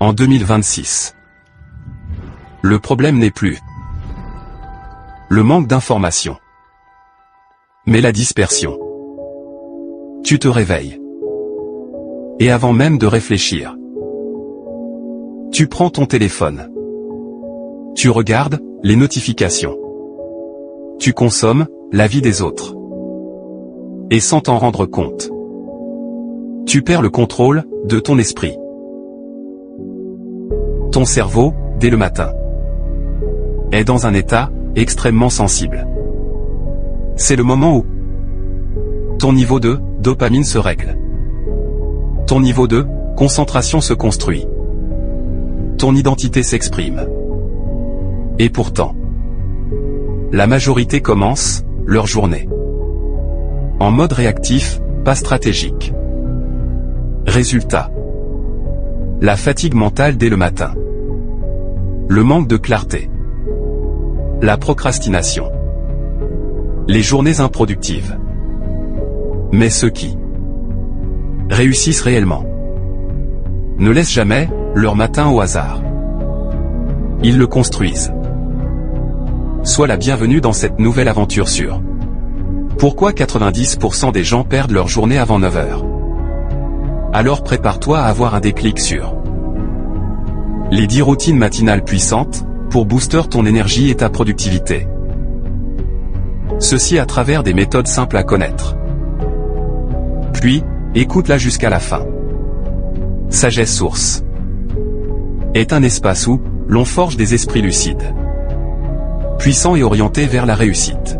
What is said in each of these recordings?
En 2026. Le problème n'est plus le manque d'information, mais la dispersion. Tu te réveilles. Et avant même de réfléchir, tu prends ton téléphone. Tu regardes les notifications. Tu consommes la vie des autres. Et sans t'en rendre compte, tu perds le contrôle de ton esprit. Ton cerveau, dès le matin, est dans un état extrêmement sensible. C'est le moment où ton niveau de dopamine se règle. Ton niveau de concentration se construit. Ton identité s'exprime. Et pourtant, la majorité commence leur journée en mode réactif, pas stratégique. Résultat, la fatigue mentale dès le matin. Le manque de clarté. La procrastination. Les journées improductives. Mais ceux qui réussissent réellement ne laissent jamais leur matin au hasard. Ils le construisent. Sois la bienvenue dans cette nouvelle aventure sur pourquoi 90% des gens perdent leur journée avant 9 heures. Alors prépare-toi à avoir un déclic sur les 10 routines matinales puissantes pour booster ton énergie et ta productivité. Ceci à travers des méthodes simples à connaître. Puis, écoute-la jusqu'à la fin. Sagesse Source est un espace où l'on forge des esprits lucides, puissants et orientés vers la réussite.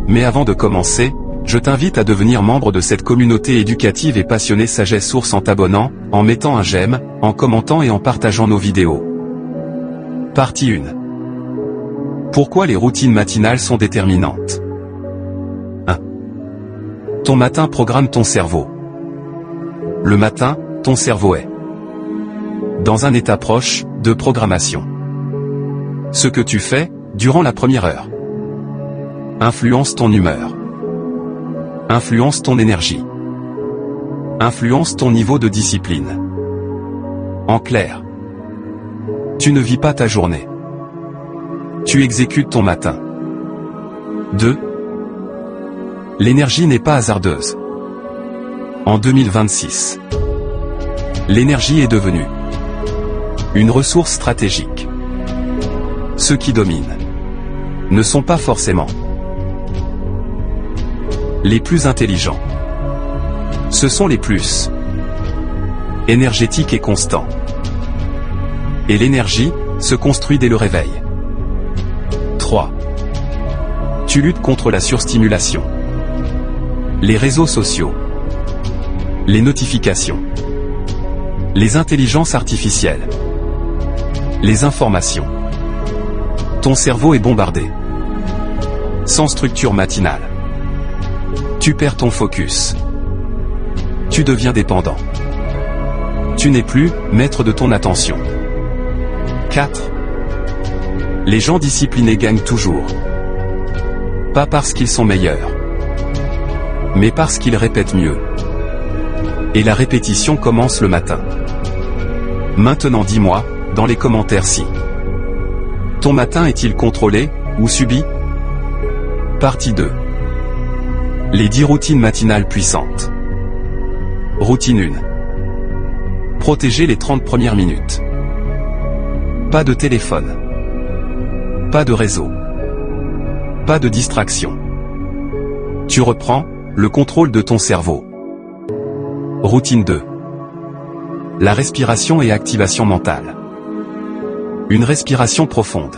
Mais avant de commencer, je t'invite à devenir membre de cette communauté éducative et passionnée Sagesse Source en t'abonnant, en mettant un j'aime, en commentant et en partageant nos vidéos. Partie 1. Pourquoi les routines matinales sont déterminantes? 1. Ton matin programme ton cerveau. Le matin, ton cerveau est dans un état proche de programmation. Ce que tu fais durant la première heure influence ton humeur, influence ton énergie, influence ton niveau de discipline. En clair, tu ne vis pas ta journée. Tu exécutes ton matin. 2. L'énergie n'est pas hasardeuse. En 2026, l'énergie est devenue une ressource stratégique. Ceux qui dominent ne sont pas forcément les plus intelligents. Ce sont les plus énergétiques et constants. Et l'énergie se construit dès le réveil. 3. Tu luttes contre la surstimulation. Les réseaux sociaux, les notifications, les intelligences artificielles, les informations. Ton cerveau est bombardé. Sans structure matinale, tu perds ton focus. Tu deviens dépendant. Tu n'es plus maître de ton attention. 4. Les gens disciplinés gagnent toujours. Pas parce qu'ils sont meilleurs, mais parce qu'ils répètent mieux. Et la répétition commence le matin. Maintenant dis-moi, dans les commentaires si ton matin est-il contrôlé, ou subi? Partie 2. Les 10 routines matinales puissantes. Routine 1. Protéger les 30 premières minutes. Pas de téléphone. Pas de réseau. Pas de distraction. Tu reprends le contrôle de ton cerveau. Routine 2. La respiration et activation mentale. Une respiration profonde.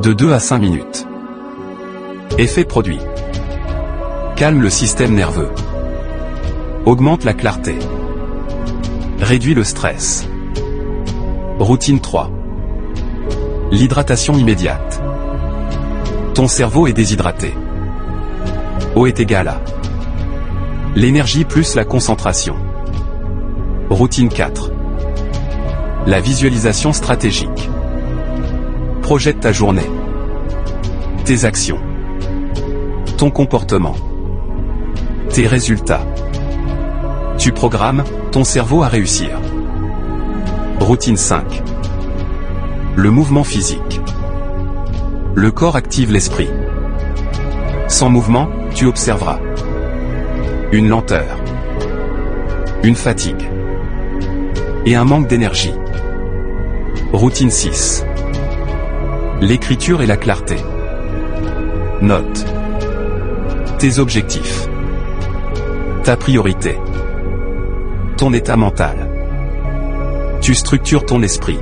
De 2 à 5 minutes. Effet produit. Calme le système nerveux. Augmente la clarté. Réduit le stress. Routine 3. L'hydratation immédiate. Ton cerveau est déshydraté. O est égal à l'énergie plus la concentration. Routine 4. La visualisation stratégique. Projette ta journée, tes actions, ton comportement, tes résultats. Tu programmes ton cerveau à réussir. Routine 5. Le mouvement physique. Le corps active l'esprit. Sans mouvement, tu observeras une lenteur, une fatigue et un manque d'énergie. Routine 6. L'écriture et la clarté. Note tes objectifs, ta priorité, ton état mental. Tu structures ton esprit.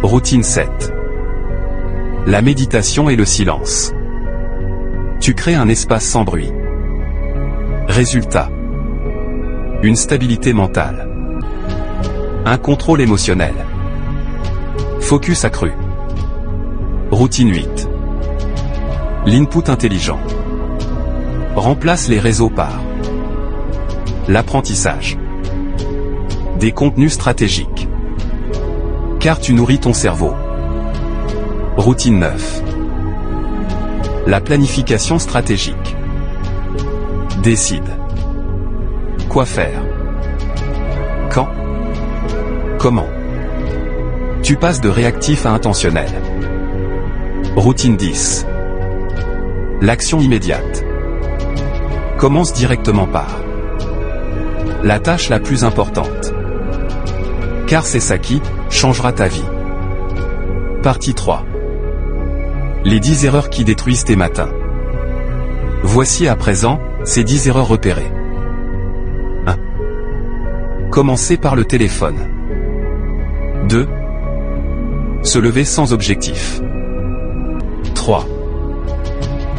Routine 7. La méditation et le silence. Tu crées un espace sans bruit. Résultat. Une stabilité mentale. Un contrôle émotionnel. Focus accru. Routine 8. L'input intelligent. Remplace les réseaux par l'apprentissage. Des contenus stratégiques. Car tu nourris ton cerveau. Routine 9. La planification stratégique. Décide. Quoi faire? Quand? Comment? Tu passes de réactif à intentionnel. Routine 10. L'action immédiate. Commence directement par la tâche la plus importante. Car c'est ça qui changera ta vie. Partie 3. Les 10 erreurs qui détruisent tes matins. Voici à présent ces 10 erreurs repérées. 1. Commencer par le téléphone. 2. Se lever sans objectif. 3.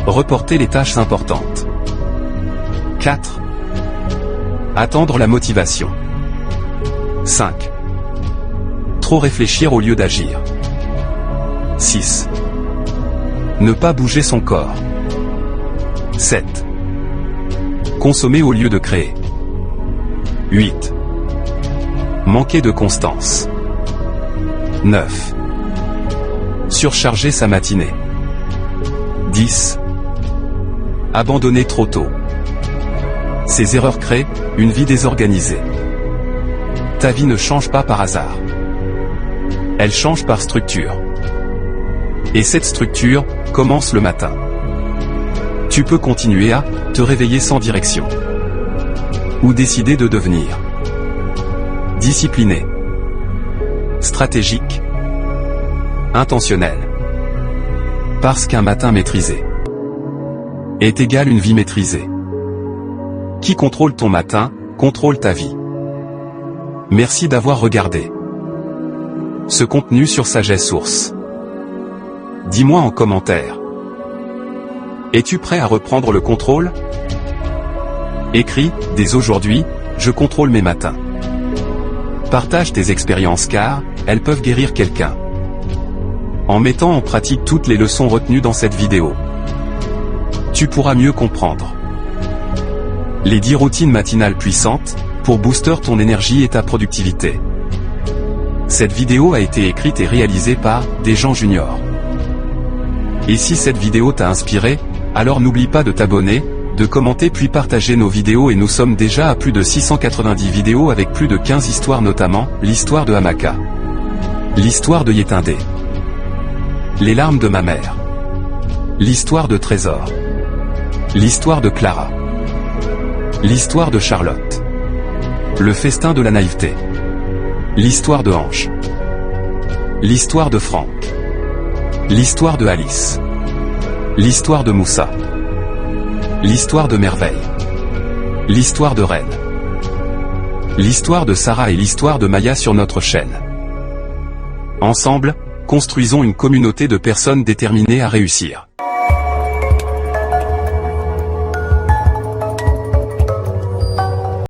Reporter les tâches importantes. 4. Attendre la motivation. 5. Trop réfléchir au lieu d'agir. 6. Ne pas bouger son corps. 7. Consommer au lieu de créer. 8. Manquer de constance. 9. Surcharger sa matinée. 10. Abandonner trop tôt. Ces erreurs créent une vie désorganisée. Ta vie ne change pas par hasard. Elle change par structure. Et cette structure commence le matin. Tu peux continuer à te réveiller sans direction. Ou décider de devenir discipliné, stratégique, intentionnel. Parce qu'un matin maîtrisé est égal une vie maîtrisée. Qui contrôle ton matin, contrôle ta vie. Merci d'avoir regardé ce contenu sur Sagesse Source. Dis-moi en commentaire. Es-tu prêt à reprendre le contrôle? Écris, dès aujourd'hui, je contrôle mes matins. Partage tes expériences car, elles peuvent guérir quelqu'un. En mettant en pratique toutes les leçons retenues dans cette vidéo, tu pourras mieux comprendre les 10 routines matinales puissantes, pour booster ton énergie et ta productivité. Cette vidéo a été écrite et réalisée par Desjans Junior. Et si cette vidéo t'a inspiré, alors n'oublie pas de t'abonner, de commenter puis partager nos vidéos et nous sommes déjà à plus de 690 vidéos avec plus de 15 histoires notamment, l'histoire de Hamaka, l'histoire de Yétindé, les larmes de ma mère, l'histoire de Trésor, l'histoire de Clara, l'histoire de Charlotte, le festin de la naïveté, l'histoire de Ange, l'histoire de Franck, l'histoire de Alice, l'histoire de Moussa, l'histoire de Merveille, l'histoire de Reine, l'histoire de Sarah et l'histoire de Maya sur notre chaîne. Ensemble, construisons une communauté de personnes déterminées à réussir.